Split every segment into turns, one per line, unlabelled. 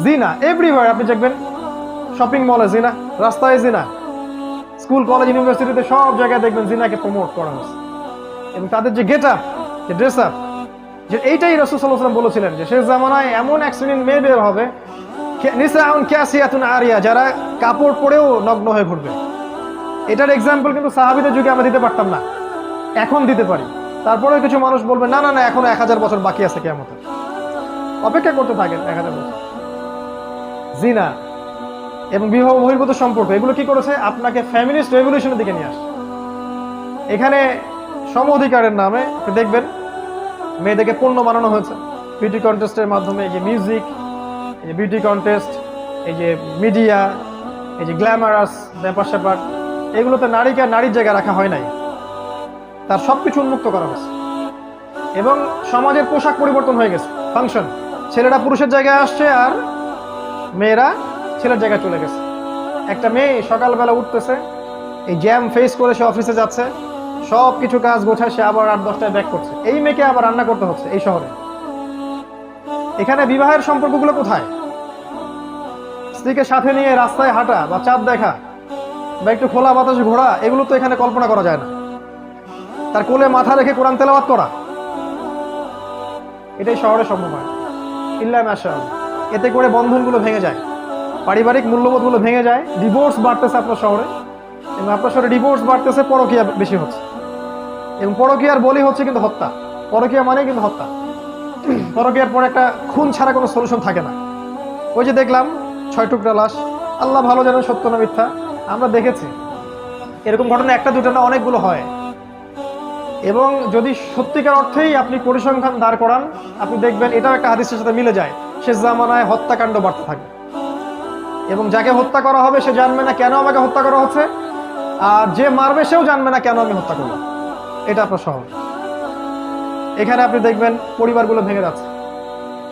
জিনা এভরিওয়্যার, আপনি দেখবেন শপিং মলে জিনা, রাস্তায় জিনা, স্কুল কলেজ ইউনিভার্সিটিতে সব জায়গায় দেখবেন জিনাকে প্রমোট করা হচ্ছে। এবং তাদের যে গেট আপ, যে ড্রেস আপ, যে এইটাই রাসূল সাল্লাল্লাহু আলাইহি ওয়াসাল্লাম বলেছিলেন যে শেষ জামানায় এমন এক শ্রেণীর মেয়ে বের হবে, নিসাউন কাসিয়াতুন আরিয়া, যারা কাপড় পরেও নগ্ন হয়ে ঘুরবে। এটার এক্সাম্পল কিন্তু সাহাবীদের যুগে আমরা দিতে পারতাম না, এখন দিতে পারি। তারপরেও কিছু মানুষ বলবে না না না, এখনো 1000 বছর বাকি আছে কিয়ামতের, অপেক্ষা করতে থাকেন 1000 বছর। জিনা এবং বিবাহ বহির্ভূত সম্পর্ক, এগুলো কি করেছে? আপনাকে ফ্যামিলিস্ট রেভলিউশনের দিকে নিয়ে আসে। এখানে সম অধিকারের নামে দেখবেন মেয়েদেরকে পণ্য বানানো হয়েছে বিউটি কন্টেস্টের মাধ্যমে। এই যে মিউজিক, এই যে বিউটি কন্টেস্ট, এই যে মিডিয়া, এই যে গ্ল্যামারাস ব্যাপার স্যাপার, এগুলোতে নারীকে আর নারীর জায়গায় রাখা হয় নাই, তার সবকিছু উন্মুক্ত করা হয়েছে। এবং সমাজের পোশাক পরিবর্তন হয়ে গেছে, ফাংশন, ছেলেরা পুরুষের জায়গায় আসছে আর মেয়েরা ছেলের জায়গায় চলে গেছে। একটা মেয়ে সকালবেলা উঠতেছে, এই জ্যাম ফেস করে সে অফিসে যাচ্ছে, সব কিছু কাজ গোছায়, সে আবার 8-10টায় ব্যাক করছে। এই মেয়েকে আবার রান্না করতে হচ্ছে এই শহরে। এখানে বিবাহের সম্পর্কগুলো কোথায়? স্ত্রীকে সাথে নিয়ে রাস্তায় হাঁটা বা চাঁদ দেখা বা একটু খোলা বাতাসে ঘোরা, এগুলো তো এখানে কল্পনা করা যায় না। তার কোলে মাথা রেখে কোরআন তেলাওয়াত করা, এটাই শহরে সম্ভব হয় ইল্লা মাশাআল্লাহ। এতে করে বন্ধনগুলো ভেঙে যায়, পারিবারিক মূল্যবোধগুলো ভেঙে যায়। ডিভোর্স বাড়তেছে আপনার শহরে, এবং আপনার শহরে ডিভোর্স বাড়তেছে, পরকীয়া বেশি হচ্ছে। এবং পরকীয়ার বলি হচ্ছে কিন্তু হত্যা। পরকীয়া মানে কিন্তু হত্যা। পরকীয়ার পর একটা খুন ছাড়া কোনো সলিউশন থাকে না। ওই যে দেখলাম 6 টুকরা লাশ, আল্লাহ ভালো জানেন সত্য না মিথ্যা, আমরা দেখেছি। এরকম ঘটনা একটা দুটো না, অনেকগুলো হয়। এবং যদি সত্যিকার অর্থেই আপনি পরিসংখ্যান দাঁড় করান, আপনি দেখবেন এটাও একটা হাদিসের সাথে মিলে যায়। শেষ জামানায় হত্যাকাণ্ড বাড়তে থাকবে, এবং যাকে হত্যা করা হবে সে জানবে না কেন আমাকে হত্যা করা হচ্ছে, আর যে মারবে সেও জানবে না কেন আমি হত্যা করলাম। এটা আপনার শহর। এখানে আপনি দেখবেন পরিবারগুলো ভেঙে যাচ্ছে,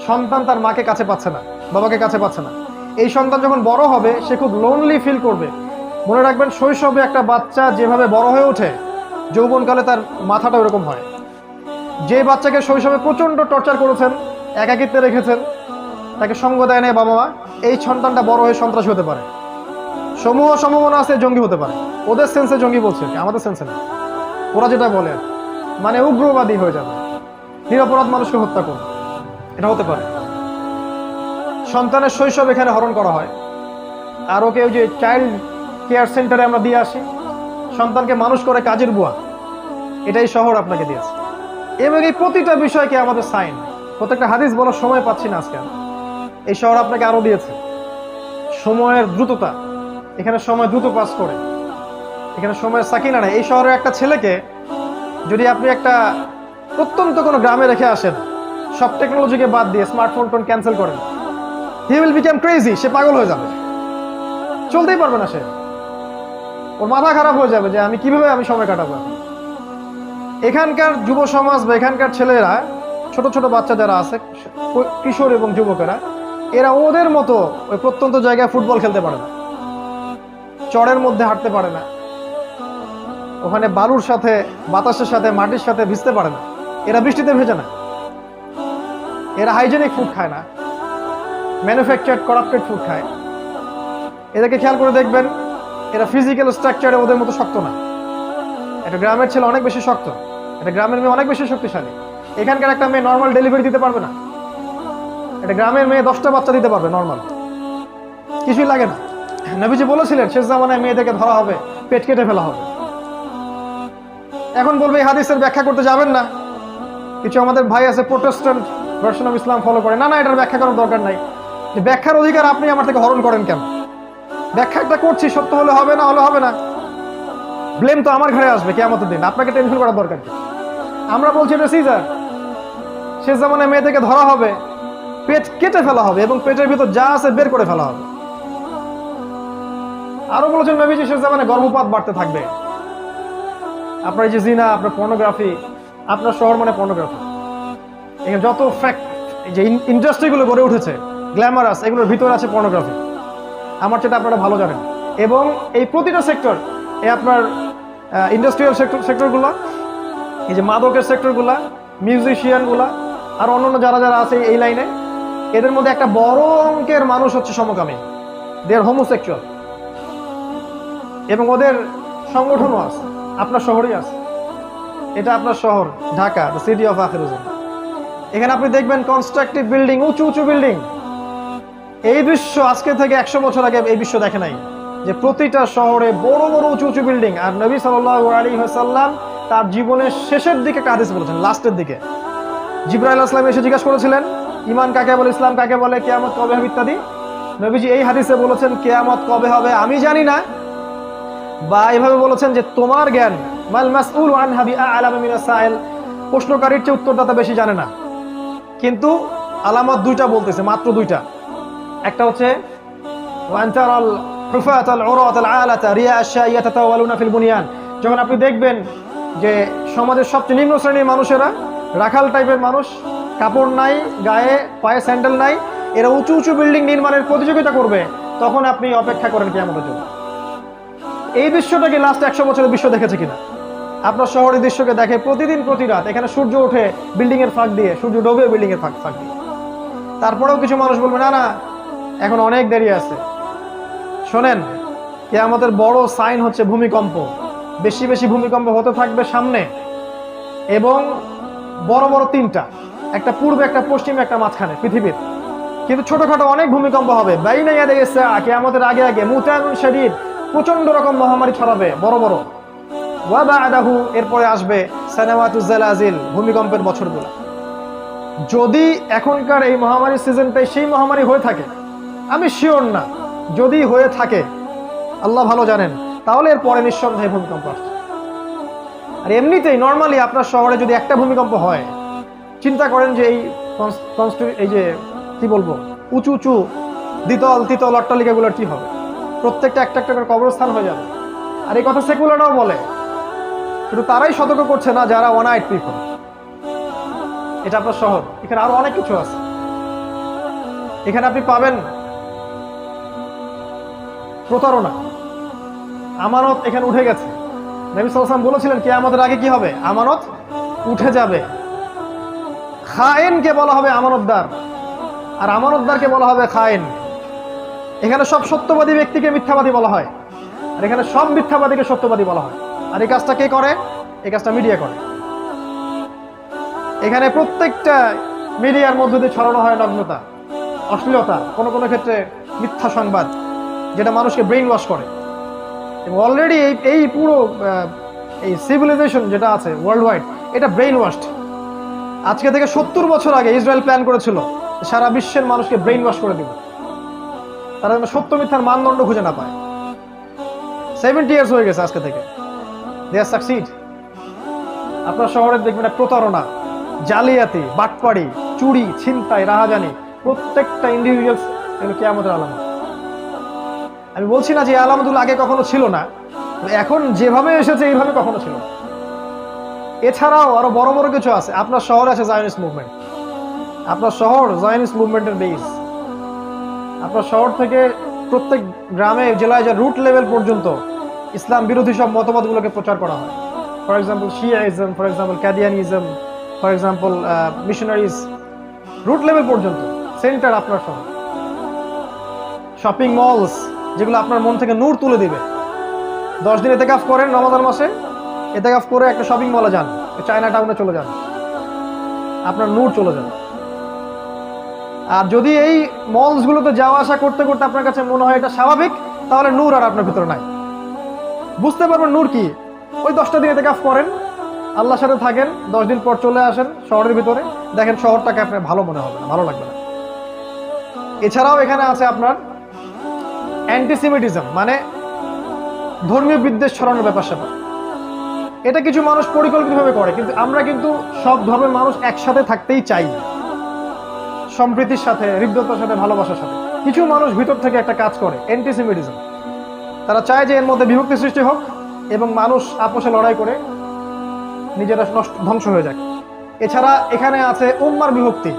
সন্তান তার মাকে কাছে পাচ্ছে না, বাবাকে কাছে পাচ্ছে না। এই সন্তান যখন বড় হবে সে খুব লোনলি ফিল করবে। মনে রাখবেন, শৈশবে একটা বাচ্চা যেভাবে বড় হয়ে ওঠে, যৌবনকালে তার মাথাটা ওরকম হয়। যে বাচ্চাকে শৈশবে প্রচন্ড টর্চার করেছেন, একাকিত্বে রেখেছেন, তাকে সঙ্গ দেয় না বাবা মা, এই সন্তানটা বড় হয়ে সন্ত্রাসী হতে পারে। সমূহ সম্ভাবনা আছে জঙ্গি হতে পারে। ওদের সেন্সে জঙ্গি বলছে, আমাদের সেন্সে না। ওরা যেটা বলে মানে উগ্রবাদী হয়ে যাবে, নিরপরাধ মানুষকে হত্যা করবে, এটা হতে পারে। সন্তানের শৈশব এখানে হরণ করা হয়। আর ওকে ওই যে চাইল্ড কেয়ার সেন্টারে আমরা দিয়ে আসি, সন্তানকে মানুষ করে কাজের বুয়া, এটাই শহর আপনাকে দিয়েছে। এবং এই প্রতিটা বিষয়কে আমাদের সাইন, প্রত্যেকটা হাদিস বলার সময় পাচ্ছি না আজকে। এই শহর আপনাকে আরো দিয়েছে সময়ের দ্রুততা। এখানে সময় দ্রুত পাস করে, এখানে সময়ের সাকিনা নেই। এই শহরের একটা ছেলেকে যদি আপনি একটা প্রত্যন্ত কোনো গ্রামে রেখে আসেন, সব টেকনোলজিকে বাদ দিয়ে স্মার্টফোন টোন ক্যান্সেল করেন, হি উইল বিকাম ক্রেজি, সে পাগল হয়ে যাবে, চলতেই পারবে না সে। ওর মাথা খারাপ হয়ে যাবে যে আমি কিভাবে সময় কাটাবো। এখানকার যুব সমাজ বা এখানকার ছেলেরা, ছোট ছোট বাচ্চা যারা আছে, কিশোর এবং যুবকেরা, এরা ওদের মতো ওই প্রত্যন্ত জায়গায় ফুটবল খেলতে পারে না, চড়ের মধ্যে হাঁটতে পারে না, ওখানে বালুর সাথে, বাতাসের সাথে, মাটির সাথে ভিজতে পারে না। এরা বৃষ্টিতে ভেজে না, এরা হাইজেনিক ফুড খায় না, ম্যানুফ্যাকচার্ড করাপ্টেড ফুড খায়। এদেরকে খেয়াল করে দেখবেন, এরা ফিজিক্যাল স্ট্রাকচারে ওদের মতো শক্ত না। একটা গ্রামের ছেলে অনেক বেশি শক্ত, একটা গ্রামের মেয়ে অনেক বেশি শক্তিশালী। এখানকার একটা মেয়ে নর্মাল ডেলিভারি দিতে পারবে না, একটা গ্রামের মেয়ে 10টা বাচ্চা দিতে পারবে নর্মাল, কিছুই লাগে না। নবীজি বলেছিলেন শেষ জামানায় মেয়েদেরকে ধরা হবে, পেট কেটে ফেলা হবে। এখন বলবে এই হাদিসের ব্যাখ্যা করতে যাবেন না। কিছু আমাদের ভাই আছে Protestant version of Islam follow করে, না না এটার ব্যাখ্যা করার দরকার নাই। ব্যাখ্যার অধিকার আপনি আমার থেকে হরণ করেন কেন? ব্যাখ্যা একটা করছি, সত্য হলে হবে, না হলে হবে না, ব্লেম তো আমার ঘরে আসবে কিয়ামতের দিন, আপনাকে টেনশন করার দরকার কি? আমরা বলছি এটা সিজার। শেষ জামানায় মেয়েদেরকে ধরা হবে, পেট কেটে ফেলা হবে এবং পেটের ভিতর যা আছে বের করে ফেলা হবে। আরো বলেছেন নবীজি শেষ জামানায় গর্ভপাত বাড়তে থাকবে। আপনার এই যে জিনা, আপনার পর্নোগ্রাফি, আপনার শহর মানে পর্নোগ্রাফি। এখানে যত ফ্যাক্ট, যে ইন্ডাস্ট্রিগুলো গড়ে উঠেছে গ্ল্যামারাস, এগুলোর ভিতরে আছে পর্নোগ্রাফি। আমার সেটা আপনারা ভালো জানেন। এবং এই প্রতিটা সেক্টর, এই আপনার ইন্ডাস্ট্রিয়াল সেক্টরগুলো, এই যে মাদকের সেক্টরগুলা, মিউজিশিয়ানগুলা, আর অন্যান্য যারা যারা আছে এই লাইনে, এদের মধ্যে একটা বড় অঙ্কের মানুষ হচ্ছে সমকামী, দে আর হোমোসেক্সুয়াল, এবং ওদের সংগঠনও আছে, আপনার শহরেই আছে। এটা আপনার শহর Dhaka, the city of Akhiruzzaman. এখানে আপনি দেখবেন কনস্ট্রাকটিভ বিল্ডিং, উঁচু উঁচু বিল্ডিং। এই দৃশ্য আজকে থেকে 100 বছর আগে এই বিশ্ব দেখে নাই, যে প্রতিটা শহরে বড় বড় উঁচু উঁচু বিল্ডিং। আর নবী সাল্লাল্লাহু আলাইহি ওয়াসাল্লাম তার জীবনের শেষের দিকে একটা হাদিস বলেছেন, লাস্টের দিকে জিবরাইল আলাইহিস সালাম এসে জিজ্ঞাসা করেছিলেন ঈমান কাকে বলে, ইসলাম কাকে বলে, কিয়ামত কবে হবে ইত্যাদি। নবীজি এই হাদিসে বলেছেন কিয়ামত কবে হবে আমি জানি না, বা এইভাবে বলেছেন যে তোমার জ্ঞান মাল মাসউল আনহা বিআলাম মিনাস সাইল, প্রশ্নকারীর চেয়ে উত্তরদাতা বেশি জানে না। কিন্তু আলামত দুইটা বলতেছে, মাত্র দুইটা। একটা হচ্ছে ওয়ান্তারাল হুফাতাল উরাতাল আলাতা রিয়া আশাইয়া তাতাওয়ালুনা ফিল বুনিয়ান, যখন আপনি দেখবেন যে সমাজের সবচেয়ে নিম্ন শ্রেণীর মানুষেরা, রাখাল টাইপের মানুষ, কাপড় নাই গায়ে, পায়ে স্যান্ডেল নাই, এরা উঁচু উঁচু বিল্ডিং নির্মাণের প্রতিযোগিতা করবে, তখন আপনি অপেক্ষা করেন কিয়ামতের জন্য। এই দৃশ্যটাকে লাস্ট 100 বছরের বিশ্ব দেখেছে কিনা? আপনার শহরের দৃশ্যকে দেখে প্রতিদিন প্রতি রাত। এখানে সূর্য ওঠে বিল্ডিং এর ফাঁক দিয়ে, সূর্য ডোবে বিল্ডিং এর ফাঁক দিয়ে। তারপরেও কিছু মানুষ বলবে না না এখন অনেক দেরি আছে। শোনেন, কিয়ামতের বড় সাইন হচ্ছে ভূমিকম্প। বেশি বেশি ভূমিকম্প হতে থাকবে সামনে, এবং বড় বড় তিনটা, একটা পূর্বে, একটা পশ্চিমে, একটা মাঝখানে পৃথিবীর। কিন্তু ছোটখাটো অনেক ভূমিকম্প হবে। বাইনা ইয়াদে গেছে কিয়ামতের আগে আগে মুতানুন শাদীদ, প্রচন্ড রকম মহামারী ছড়াবে বড় বড়। ওয়া বা'দাহু, এরপরে আসবে সানাওয়াতুজ জালাজিল, ভূমিকম্পের বছরগুলো। যদি এখনকার এই মহামারীর সিজনটাই সেই মহামারী হয়ে থাকে, আমি শিওর না, যদি হয়ে থাকে আল্লাহ ভালো জানেন, তাহলে এর পরে নিঃসন্দেহে ভূমিকম্প আসছে। আর এমনিতেই নর্মালি আপনার শহরে যদি একটা ভূমিকম্প হয়, চিন্তা করেন যে এই যে কি বলবো, উঁচু উঁচু দ্বিতল তৃতল অট্টালিকাগুলোর কি হবে? প্রত্যেকটা একটা একটা করে কবরস্থান হয়ে যাবে। আর এই কথা সেকুলাররাও বলে, শুধু তারাই সতর্ক করছে না যারা ওয়ান আইট পিপল। এটা আপনার শহর, এখানে আরো অনেক কিছু আছে। এখানে আপনি পাবেন প্রতারণা, আমানত এখানে উঠে গেছে। নবী সাল্লাল্লাহু আলাইহি ওয়াসাল্লাম বলেছিলেন কিয়ামতের আগে কি হবে? আমানত উঠে যাবে। খায়েনকে বলা হবে আমানতদার, আর আমানতদারকে বলা হবে খায়েন। এখানে সব সত্যবাদী ব্যক্তিকে মিথ্যাবাদী বলা হয়, আর এখানে সব মিথ্যাবাদীকে সত্যবাদী বলা হয়। আর এই কাজটা কে করে? এই কাজটা মিডিয়া করে। এখানে প্রত্যেকটা মিডিয়ার মধ্যে দিয়ে ছড়ানো হয় নগ্নতা, অশ্লীলতা, কোনো কোনো ক্ষেত্রে মিথ্যা সংবাদ, যেটা মানুষকে ব্রেইন ওয়াশ করে। এবং অলরেডি এই পুরো এই সিভিলাইজেশন যেটা আছে ওয়ার্ল্ড ওয়াইড, এটা ব্রেইন ওয়াশড। আজকে থেকে 70 বছর আগে ইসরায়েল প্ল্যান করেছিল সারা বিশ্বের মানুষকে ব্রেইন ওয়াশ করে দিবে, তারা যেন সত্য মিথ্যার মানদণ্ড খুঁজে না পায়। 70 ইয়ার্স হয়ে গেছে আজকে থেকে, দে আর সাকসিড। আপনার শহরে দেখবেন প্রতারণা, জালিয়াতি, বাটপাড়ি, চুরি, ছিনতাই, রাহাজানি, প্রত্যেকটা ইন্ডিভিজুয়ালস এগুলো কিয়ামতের আলামত। আমি বলছি না যে এই আলামতগুলো আগে কখনো ছিল না, এখন যেভাবে এসেছে এইভাবে কখনো ছিল না। এছাড়াও আরো বড় বড় কিছু আছে। আপনার শহরে আছে জায়নিস্ট মুভমেন্ট। আপনার শহর জায়নিস্ট মুভমেন্টের বেস। আপনার শহর থেকে প্রত্যেক গ্রামে জেলায় যা রুট লেভেল পর্যন্ত ইসলাম বিরোধী সব মতবাদগুলোকে প্রচার করা হয়। For example Shiaism, for example Qadianism, for example missionaries, root level পর্যন্ত সেন্টার আপনার শহর। শপিং মলস যেগুলো আপনার মন থেকে নূর তুলে দিবে। 10 দিন ইতিকাফ করেন রমাদান মাসে, ইতিকাফ করে একটা শপিং মলে যান, চায়না টাউনে চলে যান, আপনার নূর চলে যাবে। আর যদি এই মলসগুলোতে যাওয়া আসা করতে করতে আপনার কাছে মনে হয় এটা স্বাভাবিক, তাহলে নূর আর আপনার ভিতরে নাই। বুঝতে পারবেন নূর কি? ওই 10টা দিন ইতিকাফ করেন, আল্লাহর সাথে থাকেন, 10 দিন পর চলে আসেন শহরের ভিতরে, দেখেন শহরটাকে আপনার ভালো মনে হবে না, ভালো লাগবে না। এছাড়াও এখানে আছে আপনার অ্যান্টিসেমিটিজম, মানে ধর্মীয় বিদ্বেষ ছড়ানোর ব্যাপার স্যাপার। এটা কিছু মানুষ পরিকল্পিতভাবে করে, কিন্তু আমরা কিন্তু সব ধর্মের মানুষ একসাথে থাকতেই চাই, সম্প্রীতির সাথে, হৃদ্যতার সাথে, ভালোবাসার সাথে। কিছু মানুষ ভিতর থেকে একটা কাজ করে অ্যান্টিসেমিটিজম। তারা চায় যে এর মধ্যে বিভক্তি সৃষ্টি হোক এবং মানুষ আপোষে লড়াই করে নিজেরা ধ্বংস হয়ে যায়। এছাড়া এখানে আছে উম্মার বিভক্তি।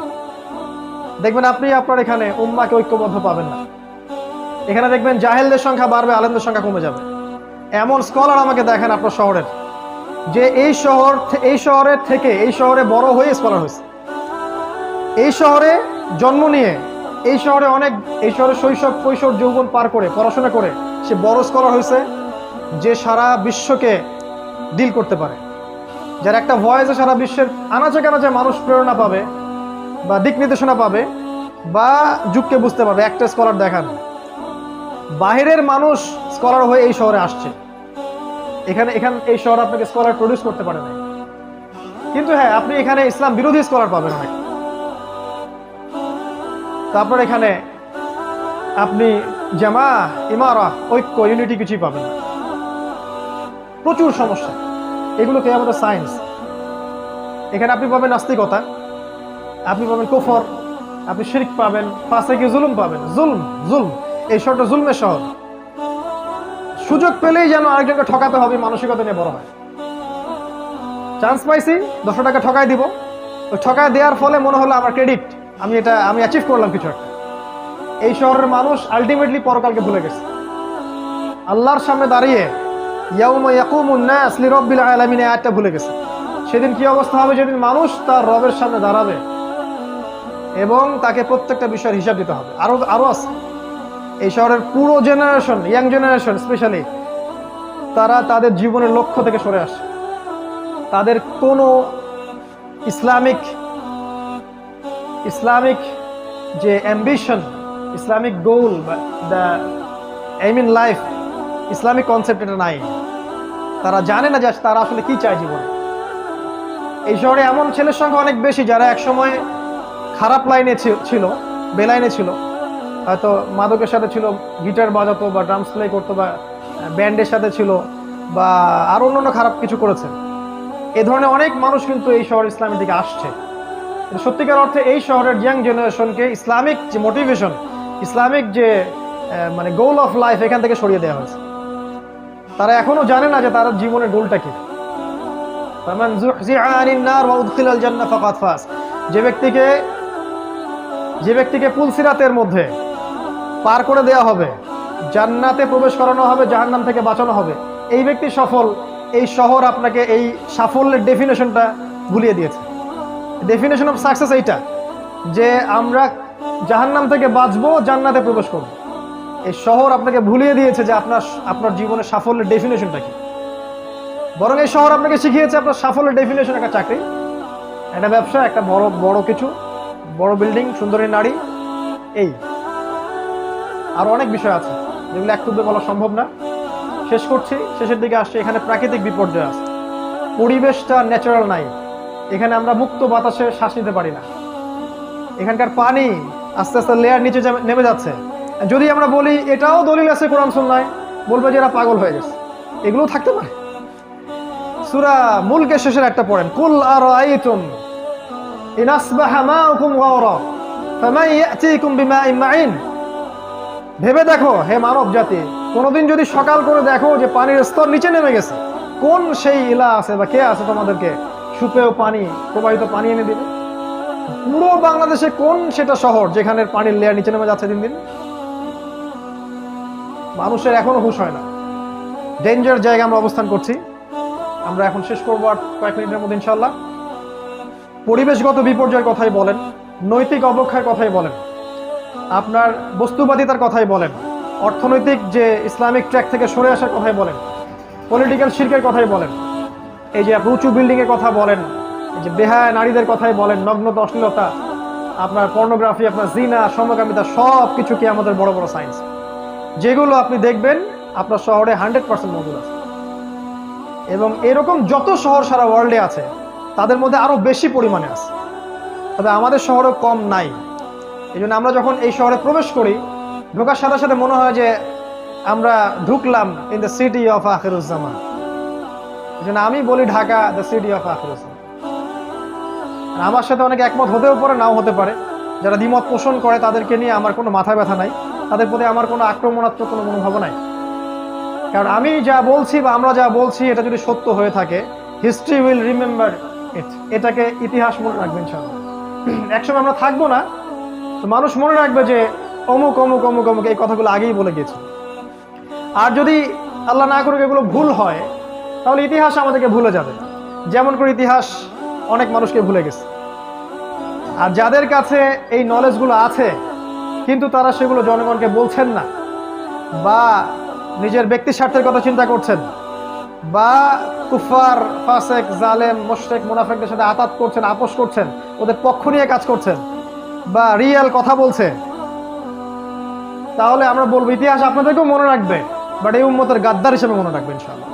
দেখবেন আপনি আপনার এখানে উম্মাকে ঐক্যবদ্ধ পাবেন না। এখানে দেখবেন জাহেলদের সংখ্যা বাড়বে, আলেমদের সংখ্যা কমে যাবে। এমন স্কলার আমাকে দেখেন আপনার শহরের, যে এই শহরে বড় হয়ে স্কলার হয়েছে। এই শহরে জন্ম নিয়ে এই শহরে শৈশব কৈশোর যৌবন পার করে পড়াশোনা করে সে বড় স্কলার হয়েছে, যে সারা বিশ্বকে ডিল করতে পারে, যার একটা ভয়েসে সারা বিশ্বের আনাচে কানাচে মানুষ প্রেরণা পাবে বা দিক নির্দেশনা পাবে বা যুগকে বুঝতে পারবে। একটা স্কলার দেখান, বাহিরের মানুষ স্কলার হয়ে এই শহরে আসছে, এই শহর আপনাকে স্কলার প্রডিউস করতে পারে না। কিন্তু হ্যাঁ, আপনি এখানে ইসলাম বিরোধী স্কলার পাবেন অনেক। তারপর এখানে আপনি জামা ইমারা ঐক্য ইউনিটি কিছুই পাবেন না, প্রচুর সমস্যা। এগুলো কে আমাদের সায়েন্স। এখানে আপনি পাবেন নাস্তিকতা, আপনি পাবেন কুফর, আপনি শিরক পাবেন, ফাসিকি জুলুম পাবেন। জুলম এই শহরটা জুলমের শহর। সুযোগ পেলেই যেন আরেকজনকে ঠকাতে হবে মানসিকতা নিয়ে বড় হয়। চান্স পাইছি 10 টাকা ঠকাই দিব, ওই ঠকায় দেওয়ার ফলে মনে হলো আমার ক্রেডিট, আমি অ্যাচিভ করলাম কিছু একটা। এই শহরের মানুষ আলটিমেটলি পরকালকে ভুলে গেছে। আল্লাহর সামনে দাঁড়িয়ে ইয়াউমা ইয়াকুমুন নাস লিরাব্বিল আলামিন আয়াতটা ভুলে গেছে। সেদিন কি অবস্থা হবে? যেদিন মানুষ তার রবের সামনে দাঁড়াবে এবং তাকে প্রত্যেকটা বিষয়ের হিসাব দিতে হবে। আরো আছে। এই শহরের পুরো জেনারেশন, ইয়াং জেনারেশন স্পেশালি, তারা তাদের জীবনের লক্ষ্য থেকে সরে আসে। তাদের কোনো ইসলামিক যে অ্যাম্বিশন, ইসলামিক গোল বা the aim in life, Islamic concept এটা নাই। তারা জানে না যে তারা আসলে কি চায় জীবনে। এই শহরে এমন ছেলের সংখ্যা অনেক বেশি যারা একসময় খারাপ লাইনে ছিল, বেলাইনে ছিল, হয়তো মাদকের সাথে ছিল, গিটার বাজাতো বা ড্রামস প্লে করতো বা ব্যান্ডের সাথে ছিল বা আরো অন্যান্য খারাপ কিছু করেছে। এ ধরনের অনেক মানুষ কিন্তু এই শহর ইসলামের দিকে আসছে। সত্যিকার অর্থে এই শহরের ইয়াং জেনারেশনকে ইসলামিক যে মোটিভেশন, ইসলামিক যে মানে গোল অফ লাইফ, এখান থেকে সরিয়ে দেওয়া হয়েছে। তারা এখনো জানে না যে তার জীবনের গোলটা কি। ফামান যুহজিহা আনিন নার ওয়া উদখিলাল জান্নাহ ফাকাদ ফাজ। যে ব্যক্তিকে পুলসিরাতের মধ্যে পার করে দেওয়া হবে, জান্নাতে প্রবেশ করানো হবে, জাহান্নাম থেকে বাঁচানো হবে, এই ব্যক্তি সফল। এই শহর আপনাকে এই সাফল্যের ডেফিনেশনটা ভুলিয়ে দিয়েছে। ডেফিনেশন অফ সাকসেস এইটা যে আমরা জাহান্নাম থেকে বাঁচবো, জান্নাতে প্রবেশ করবো। এই শহর আপনাকে ভুলিয়ে দিয়েছে যে আপনার জীবনের সাফল্যের ডেফিনেশনটা কি। বরং এই শহর আপনাকে শিখিয়েছে আপনার সাফল্যের ডেফিনেশন একটা চাকরি, একটা ব্যবসা, একটা বড় কিছু, বড় বিল্ডিং, সুন্দরী নারী, এই আরো অনেক বিষয় আছে যেগুলো একটুবে বলা সম্ভব না। শেষ করছি, শেষের দিকে আসছে। এখানে প্রাকৃতিক বিপর্যয় আছে, পরিবেশটা ন্যাচারাল নাই। এখানে আমরা মুক্ত বাতাসে শ্বাস নিতে পারি না। এখানকার পানি আস্তে আস্তে লেয়ার নিচে নেমে যাচ্ছে। যদি আমরা বলি এটাও দলিল আছে কোরআন সুন্নাহয়, বলবে যে এরা পাগল হয়ে গেছে। এগুলো থাকতে পারে। সূরা মুলকের শেষের একটা পড়েন, কুল আরাআইতুম ইন আসবাহা মাউকুম গাওরা ফামান ইয়াতিকুম বিমাইন মাইন। ভেবে দেখো হে মানব জাতি, কোনোদিন যদি সকাল করে দেখো যে পানির স্তর নিচে নেমে গেছে, কোন সেই ইলা আছে বা কে আছে তোমাদেরকে সুপেয় পানি, প্রবাহিত পানি এনে দেবে? পুরো বাংলাদেশে কোন সেটা শহর যেখানে পানির লেয়ার নিচে নেমে যাচ্ছে দিন দিন? মানুষের এখনো হুঁশ হয় না। ডেঞ্জার জায়গায় আমরা অবস্থান করছি। আমরা এখন শেষ করবো আর কয়েক মিনিটের মধ্যে ইনশাআল্লাহ। পরিবেশগত বিপর্যয়ের কথাই বলেন, নৈতিক অবক্ষয়ের কথাই বলেন, আপনার বস্তুবাদিতার কথাই বলেন, অর্থনৈতিক যে ইসলামিক ট্র্যাক থেকে সরে আসার কথাই বলেন, পলিটিক্যাল শিরকের কথাই বলেন, এই যে আপনি উঁচু বিল্ডিংয়ের কথা বলেন, এই যে বেহায়া নারীদের কথাই বলেন, নগ্নতা, অশ্লীলতা, আপনার পর্নোগ্রাফি, আপনার জিনা, সমকামিতা, সব কিছু কি আমাদের বড় বড় সায়েন্স, যেগুলো আপনি দেখবেন আপনার শহরে 100% মজুদ আছে। এবং এরকম যত শহর সারা ওয়ার্ল্ডে আছে তাদের মধ্যে আরো বেশি পরিমাণে আছে, তবে আমাদের শহরে কম নাই। এই জন্য আমরা যখন এই শহরে প্রবেশ করি, ঢোকার সাথে সাথে মনে হয় যে আমরা ঢুকলাম in the city of Akhiruzzaman. এই জন্য আমি বলি Dhaka the city of Akhiruzzaman. আমার সাথে অনেকে একমত হতেও পারে, নাও হতে পারে। যারা দ্বিমত পোষণ করে তাদেরকে নিয়ে আমার কোনো মাথা ব্যথা নাই, তাদের প্রতি আমার কোনো আক্রমণাত্মক কোনো মনোভাব নাই। কারণ আমি যা বলছি বা আমরা যা বলছি এটা যদি সত্য হয়ে থাকে, হিস্ট্রি উইল রিমেম্বার ইট। এটাকে ইতিহাস মনে রাখবেন ইনশাআল্লাহ। একসময় আমরা থাকবো না, তো মানুষ মনে রাখবে যে অমুক অমুক অমুক অমুক এই কথাগুলো আগেই বলে গেছে। আর যদি আল্লাহ না করুক এগুলো ভুল হয়, তাহলে ইতিহাস আমাদেরকে ভুলে যাবে, যেমন করে ইতিহাস অনেক মানুষকে ভুলে গেছে। আর যাদের কাছে এই নলেজগুলো আছে কিন্তু তারা সেগুলো জনগণকে বলছেন না, বা নিজের ব্যক্তি স্বার্থের কথা চিন্তা করছেন, বা কুফার, ফাসেক, জালেম, মুশরিক, মুনাফিকদের সাথে আতাত করছেন, আপোষ করছেন, ওদের পক্ষ নিয়ে কাজ করছেন, বা রিয়েল কথা বলছে, তাহলে আমরা বলবো ইতিহাস আপনাদেরকেও মনে রাখবে, বাট এই উম্মতের গাদ্দার হিসেবে মনে রাখবে ইনশাআল্লাহ।